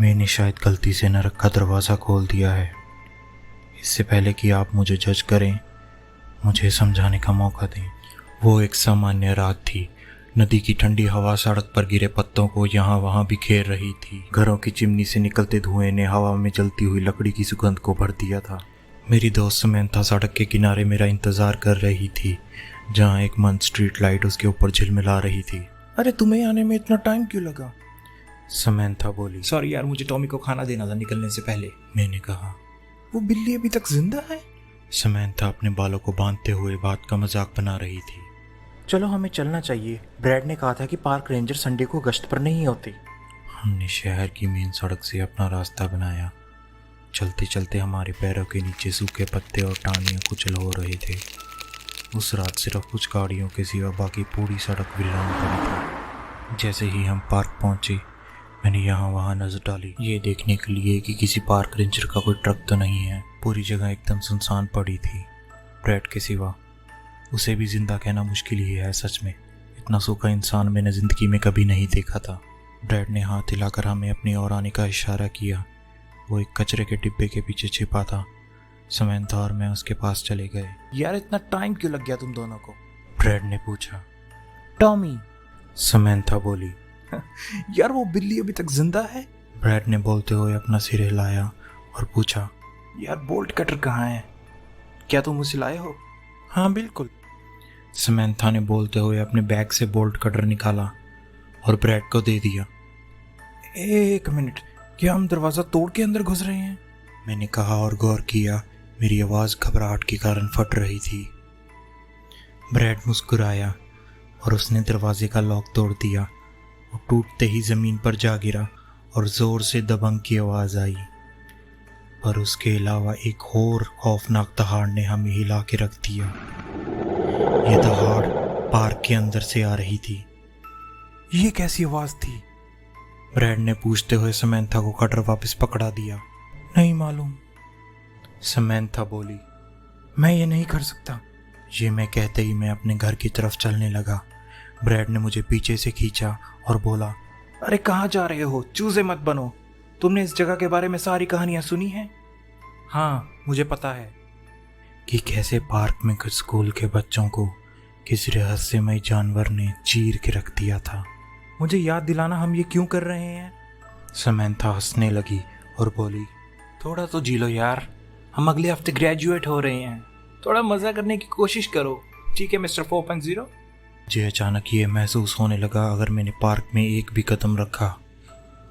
मैंने शायद गलती से नरक का दरवाज़ा खोल दिया है। इससे पहले कि आप मुझे जज करें, मुझे समझाने का मौका दें। वो एक सामान्य रात थी। नदी की ठंडी हवा सड़क पर गिरे पत्तों को यहाँ वहाँ बिखेर रही थी। घरों की चिमनी से निकलते धुएं ने हवा में जलती हुई लकड़ी की सुगंध को भर दिया था। मेरी दोस्त समैंथा सड़क के किनारे मेरा इंतज़ार कर रही थी, जहाँ एक मंद स्ट्रीट लाइट उसके ऊपर झिलमिला रही थी। अरे तुम्हें आने में इतना टाइम क्यों लगा? समैंथा बोली। सॉरी यार, मुझे टॉमी को खाना देना था निकलने से पहले। मैंने कहा। वो बिल्ली अभी तक जिंदा है? समैंथा अपने बालों को बांधते हुए बात का मजाक बना रही थी। चलो हमें चलना चाहिए। ब्रैड ने कहा था कि पार्क रेंजर संडे को गश्त पर नहीं होते। हमने शहर की मेन सड़क से अपना रास्ता बनाया। चलते चलते हमारे पैरों के नीचे सूखे पत्ते और टाहनियाँ कुचल हो रहे थे। उस रात सिर्फ कुछ गाड़ियों के सिवा बाकी पूरी सड़क वीरान पड़ी थी। जैसे ही हम पार्क पहुंचे, मैंने यहाँ वहाँ नजर डाली, ये देखने के लिए कि किसी पार्क रेंजर का कोई ट्रक तो नहीं है। पूरी जगह एकदम सुनसान पड़ी थी, ब्रैड के सिवा। उसे भी जिंदा कहना मुश्किल ही है। सच में इतना सूखा इंसान मैंने ज़िंदगी में कभी नहीं देखा था। ब्रैड ने हाथ हिलाकर हमें अपनी ओर आने का इशारा किया। वो एक कचरे के डिब्बे के पीछे छिपा था। समैंथा और मैं उसके पास चले गए। यार इतना टाइम क्यों लग गया तुम दोनों को? ब्रैड ने पूछा। टॉमी, समैंथा बोली। यार वो बिल्ली अभी तक जिंदा है? ब्रैड ने बोलते हुए अपना सिर हिलाया और पूछा। यार बोल्ट कटर कहाँ है? क्या तुम उसे लाए हो? हाँ बिल्कुल। समैंथा ने बोलते हुए अपने बैग से बोल्ट कटर निकाला और ब्रैड को दे दिया। एक मिनट, क्या हम दरवाज़ा तोड़ के अंदर घुस रहे हैं? मैंने कहा और गौर किया। मेरी आवाज़ घबराहट के कारण फट रही थी। ब्रैड मुस्कुराया और उसने दरवाजे का लॉक तोड़ दिया। वो टूटते ही ज़मीन पर जा गिरा और ज़ोर से दबंग की आवाज़ आई। पर उसके अलावा एक और खौफनाक दहाड़ ने हमें हिला के रख दिया। ये दहाड़ पार्क के अंदर से आ रही थी। ये कैसी आवाज़ थी? ब्रैड ने पूछते हुए समैंथा को कटर वापस पकड़ा दिया। नहीं मालूम, समैंथा बोली। मैं ये नहीं कर सकता। ये मैं कहते ही मैं अपने घर की तरफ चलने लगा। ब्रैड ने मुझे पीछे से खींचा और बोला, अरे कहाँ जा रहे हो? चूजे मत बनो। तुमने इस जगह के बारे में सारी कहानियाँ सुनी हैं? हाँ, मुझे पता है कि कैसे पार्क में कुछ स्कूल के बच्चों को किसी रहस्यमय जानवर ने चीर के रख दिया था। मुझे याद दिलाना हम ये क्यों कर रहे हैं? समैंथा हंसने लगी और बोली, थोड़ा तो जी लो यार, हम अगले हफ्ते ग्रेजुएट हो रहे हैं। थोड़ा मज़ा करने की कोशिश करो, ठीक है मिस्टर 4.0? मुझे अचानक ये महसूस होने लगा, अगर मैंने पार्क में एक भी कदम रखा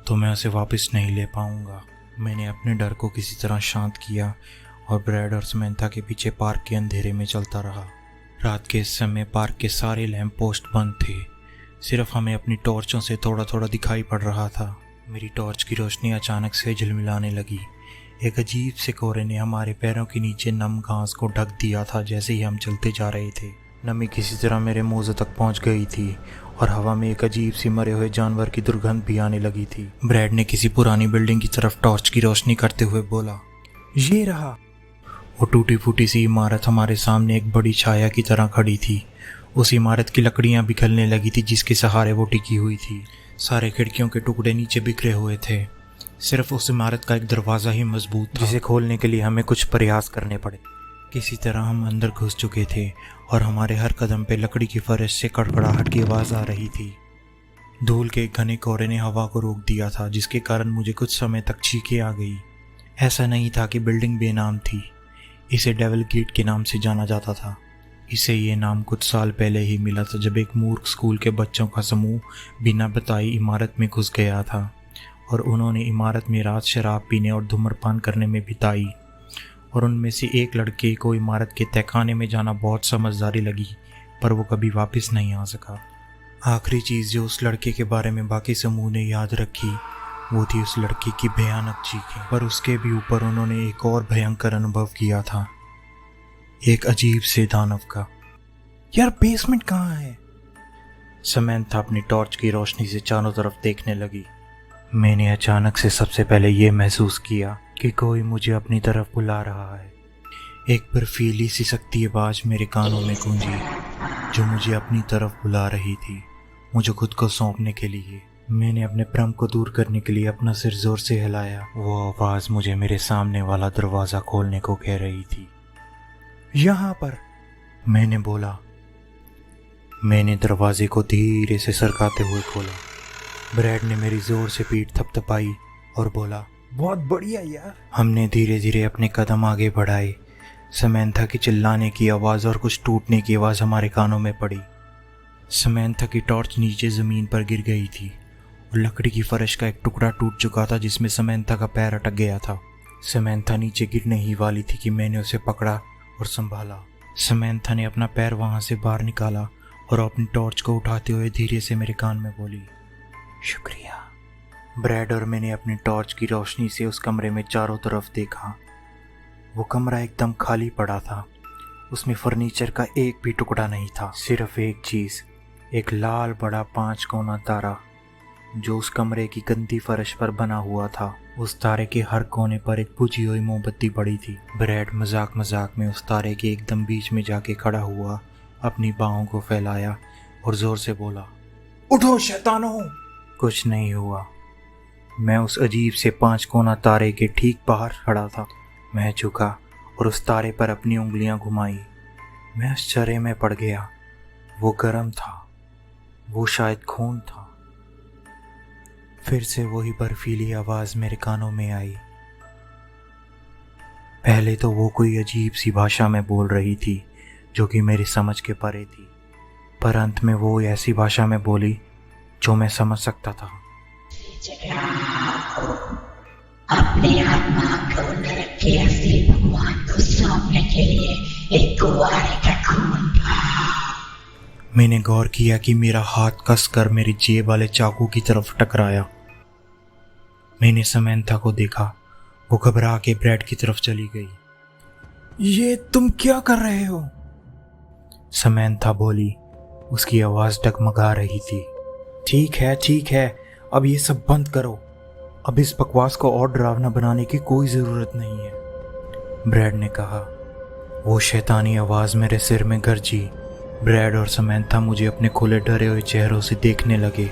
तो मैं उसे वापस नहीं ले पाऊंगा। मैंने अपने डर को किसी तरह शांत किया और ब्रैड और समैंथा के पीछे पार्क के अंधेरे में चलता रहा। रात के इस समय पार्क के सारे लैंप पोस्ट बंद थे। सिर्फ हमें अपनी टॉर्चों से थोड़ा थोड़ा दिखाई पड़ रहा था। मेरी टॉर्च की रोशनी अचानक से झिलमिलाने लगी। एक अजीब से कोहरे ने हमारे पैरों के नीचे नम घास को ढक दिया था। जैसे ही हम चलते जा रहे थे, नमी किसी तरह मेरे मुंह तक पहुंच गई थी और हवा में एक अजीब सी मरे हुए जानवर की दुर्गंध भी आने लगी थी। ब्रैड ने किसी पुरानी बिल्डिंग की तरफ टॉर्च की रोशनी करते हुए बोला, ये रहा। वो टूटी फूटी सी इमारत हमारे सामने एक बड़ी छाया की तरह खड़ी थी। उस इमारत की लकड़ियां बिखरने लगी थी जिसके सहारे वो टिकी हुई थी। सारे खिड़कियों के टुकड़े नीचे बिखरे हुए थे। सिर्फ उस इमारत का एक दरवाज़ा ही मजबूत था, जिसे खोलने के लिए हमें कुछ प्रयास करने पड़े। किसी तरह हम अंदर घुस चुके थे और हमारे हर कदम पे लकड़ी की फर्श से कड़कड़ाहट की आवाज़ आ रही थी। धूल के घने कोहरे ने हवा को रोक दिया था, जिसके कारण मुझे कुछ समय तक छींकें आ गई। ऐसा नहीं था कि बिल्डिंग बेनाम थी। इसे डेविल गेट के नाम से जाना जाता था। इसे ये नाम कुछ साल पहले ही मिला था, जब एक मूर्ख स्कूल के बच्चों का समूह बिना बताए इमारत में घुस गया था और उन्होंने इमारत में रात शराब पीने और धूम्रपान करने में बिताई। और उनमें से एक लड़के को इमारत के तहखाने में जाना बहुत समझदारी लगी, पर वो कभी वापस नहीं आ सका। आखिरी चीज़ जो उस लड़के के बारे में बाकी समूह ने याद रखी वो थी उस लड़के की भयानक चीखें। पर उसके भी ऊपर उन्होंने एक और भयंकर अनुभव किया था, एक अजीब से दानव का। यार बेसमेंट कहाँ है? समैंथा अपनी टॉर्च की रोशनी से चारों तरफ देखने लगी। मैंने अचानक से सबसे पहले ये महसूस किया कि कोई मुझे अपनी तरफ बुला रहा है। एक बर्फीली सी सकती आवाज़ मेरे कानों में गूंजी, जो मुझे अपनी तरफ बुला रही थी, मुझे खुद को सौंपने के लिए। मैंने अपने भ्रम को दूर करने के लिए अपना सिर जोर से हिलाया। वो आवाज मुझे मेरे सामने वाला दरवाजा खोलने को कह रही थी। यहाँ पर, मैंने बोला। मैंने दरवाजे को धीरे से सरकाते हुए खोला। ब्रैड ने मेरी जोर से पीठ थपथपाई और बोला, बहुत बढ़िया यार। हमने धीरे धीरे अपने कदम आगे बढ़ाए। समैंथा की चिल्लाने की आवाज़ और कुछ टूटने की आवाज़ हमारे कानों में पड़ी। समैंथा की टॉर्च नीचे ज़मीन पर गिर गई थी और लकड़ी की फर्श का एक टुकड़ा टूट चुका था जिसमें समैंथा का पैर अटक गया था। समैंथा नीचे गिरने ही वाली थी कि मैंने उसे पकड़ा और संभाला। समैंथा ने अपना पैर वहाँ से बाहर निकाला और अपनी टॉर्च को उठाते हुए धीरे से मेरे कान में बोली, शुक्रिया। ब्रैड और मैंने अपनी टॉर्च की रोशनी से उस कमरे में चारों तरफ देखा। वो कमरा एकदम खाली पड़ा था। उसमें फर्नीचर का एक भी टुकड़ा नहीं था। सिर्फ एक चीज़, एक लाल बड़ा 5 कोना तारा जो उस कमरे की गंदी फर्श पर बना हुआ था। उस तारे के हर कोने पर एक बुझी हुई मोमबत्ती पड़ी थी। ब्रैड मजाक मजाक में उस तारे के एकदम बीच में जाके खड़ा हुआ, अपनी बाहों को फैलाया और जोर से बोला, उठो शैतानों। कुछ नहीं हुआ। मैं उस अजीब से 5 कोना तारे के ठीक बाहर खड़ा था। मैं झुका और उस तारे पर अपनी उंगलियां घुमाई। मैं आश्चर्य में पड़ गया। वो गर्म था। वो शायद खून था। फिर से वही बर्फीली आवाज़ मेरे कानों में आई। पहले तो वो कोई अजीब सी भाषा में बोल रही थी जो कि मेरी समझ के परे थी, पर अंत में वो ऐसी भाषा में बोली जो मैं समझ सकता था। अपने आत्मा को नरक के असली भगवान को सौंपने के लिए एक कुंवारे का खून बहाओ। मैंने गौर किया कि मेरा हाथ कसकर मेरी जेब वाले चाकू की तरफ टकराया। मैंने समैंथा को देखा। वो घबरा के ब्रैड की तरफ चली गई। ये तुम क्या कर रहे हो? समैंथा बोली। उसकी आवाज़ डगमगा रही थी। ठीक है, अब ये सब बंद करो। अब इस बकवास को और डरावना बनाने की कोई ज़रूरत नहीं है, ब्रैड ने कहा। वो शैतानी आवाज़ मेरे सिर में गरजी। ब्रैड और समैंथा मुझे अपने खुले डरे हुए चेहरों से देखने लगे।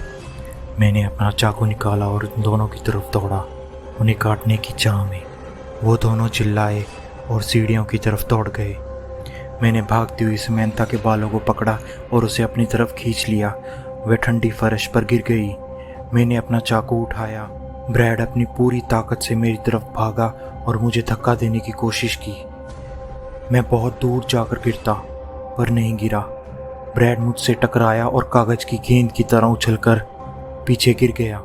मैंने अपना चाकू निकाला और उन दोनों की तरफ दौड़ा, उन्हें काटने की चाह में। वो दोनों चिल्लाए और सीढ़ियों की तरफ दौड़ गए। मैंने भागती हुई समैंथा के बालों को पकड़ा और उसे अपनी तरफ खींच लिया। वह ठंडी फर्श पर गिर गई। मैंने अपना चाकू उठाया। ब्रैड अपनी पूरी ताकत से मेरी तरफ भागा और मुझे धक्का देने की कोशिश की। मैं बहुत दूर जाकर गिरता, पर नहीं गिरा। ब्रैड मुझसे टकराया और कागज की गेंद की तरह उछलकर पीछे गिर गया।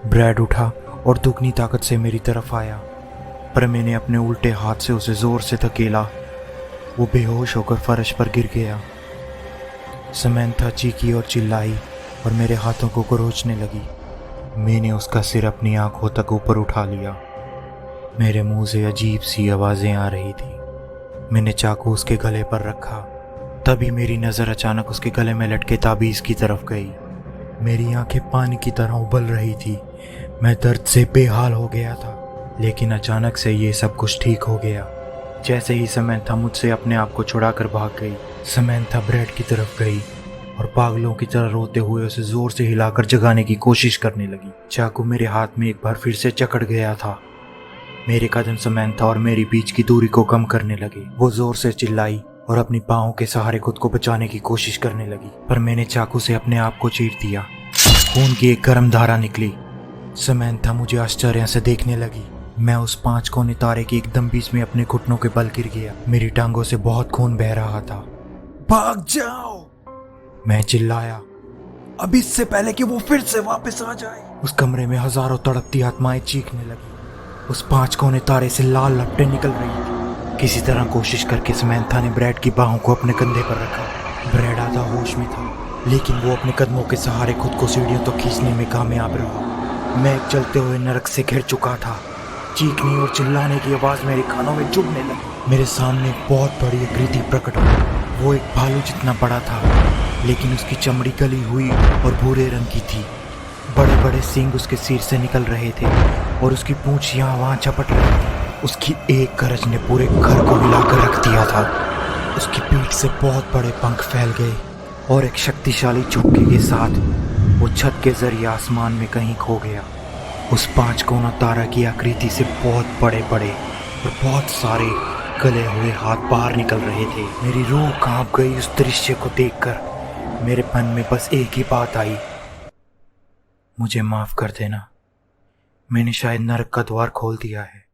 ब्रैड उठा और दुगनी ताकत से मेरी तरफ आया, पर मैंने अपने उल्टे हाथ से उसे जोर से धकेला। वो बेहोश होकर फर्श पर गिर गया। समैंथा चीखी और चिल्लाई और मेरे हाथों को खरोंचने लगी। मैंने उसका सिर अपनी आंखों तक ऊपर उठा लिया। मेरे मुंह से अजीब सी आवाज़ें आ रही थी। मैंने चाकू उसके गले पर रखा। तभी मेरी नज़र अचानक उसके गले में लटके ताबीज़ की तरफ गई। मेरी आंखें पानी की तरह उबल रही थी। मैं दर्द से बेहाल हो गया था, लेकिन अचानक से ये सब कुछ ठीक हो गया। जैसे ही समैंथा मुझसे अपने आप को छुड़ाकर भाग गई, समैंथा ब्रैड की तरफ गई और पागलों की तरह रोते हुए उसे जोर से हिलाकर जगाने की कोशिश करने लगी। चाकू मेरे हाथ में एक बार फिर से जकड़ गया था। मेरे कदम समैंथा और मेरी बीच की दूरी को कम करने लगे। वो जोर से चिल्लाई और अपनी पाँवों के सहारे खुद को बचाने की कोशिश करने लगी, पर मैंने चाकू से अपने आप को चीर दिया। खून की एक गर्म धारा निकली। समैंथा मुझे आश्चर्य से देखने लगी। मैं उस 5 कोने तारे के एकदम बीच में अपने घुटनों के बल गिर गया। मेरी टांगों से बहुत खून बह रहा था। भाग जाओ, मैं चिल्लाया, अब इससे पहले कि वो फिर से वापस आ जाए। उस कमरे में हजारों तड़पती आत्माएं चीखने लगी। उस 5 कोने तारे से लाल लपटें निकल रही थी। किसी तरह कोशिश करके समैंथा ने ब्रैड की बाहों को अपने कंधे पर रखा। ब्रैड आधा होश में था, लेकिन वो अपने कदमों के सहारे खुद को सीढ़ियों तक खींचने में कामयाब रहा। मैं एक चलते हुए नरक से घिर चुका था। चीखने और चिल्लाने की आवाज़ मेरे कानों में चुभने लगी। मेरे सामने एक बहुत बड़ी आकृति प्रकट हुई। वो एक भालू जितना बड़ा था, लेकिन उसकी चमड़ी गली हुई और भूरे रंग की थी। बड़े बड़े सींग उसके सिर से निकल रहे थे और उसकी पूंछ यहाँ वहाँ झपट रही थी। उसकी एक गरज ने पूरे घर को हिलाकर रख दिया था। उसकी पीठ से बहुत बड़े पंख फैल गए और एक शक्तिशाली झुक्की के साथ वो छत के जरिए आसमान में कहीं खो गया। उस 5 कोना तारा की आकृति से बहुत बड़े बड़े और बहुत सारे गले हुए हाथ बाहर निकल रहे थे। मेरी रूह कांप गई उस दृश्य को देखकर। मेरे मन में बस एक ही बात आई, मुझे माफ कर देना, मैंने शायद नरक का द्वार खोल दिया है।